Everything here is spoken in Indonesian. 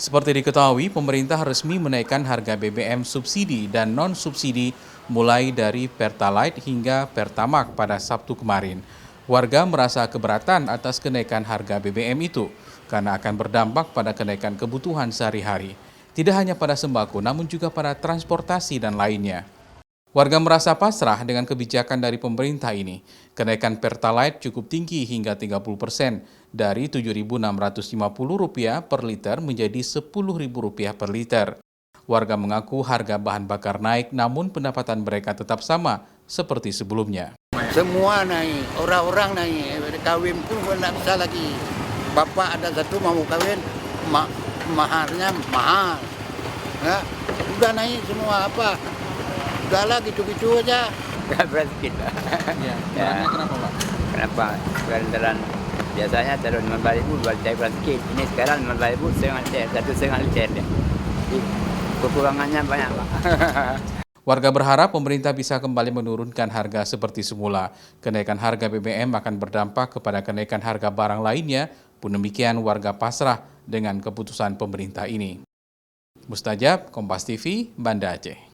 Seperti diketahui, pemerintah resmi menaikkan harga BBM subsidi dan non-subsidi mulai dari Pertalite hingga Pertamax pada Sabtu kemarin. Warga merasa keberatan atas kenaikan harga BBM itu karena akan berdampak pada kenaikan kebutuhan sehari-hari. Tidak hanya pada sembako, namun juga pada transportasi dan lainnya. Warga merasa pasrah dengan kebijakan dari pemerintah ini. Kenaikan Pertalite cukup tinggi hingga 30%, dari Rp7.650 per liter menjadi Rp10.000 per liter. Warga mengaku harga bahan bakar naik, namun pendapatan mereka tetap sama seperti sebelumnya. Semua naik, orang-orang naik, kawin pun nggak bisa lagi. Bapak ada satu mau kawin, maharnya mahal. Ya, udah naik semua apa? Udahlah gitu-gitu aja. Berat sedikit Pak. Ya, kenapa Pak? Kenapa? Berantaran biasanya taruh 15.000 buat cair berat sedikit. Ini sekarang 15.000 setengah liter deh. Jadi, kekurangannya banyak Pak. Warga berharap pemerintah bisa kembali menurunkan harga seperti semula. Kenaikan harga BBM akan berdampak kepada kenaikan harga barang lainnya, pun demikian warga pasrah dengan keputusan pemerintah ini. Mustajab, Kompas TV, Banda Aceh.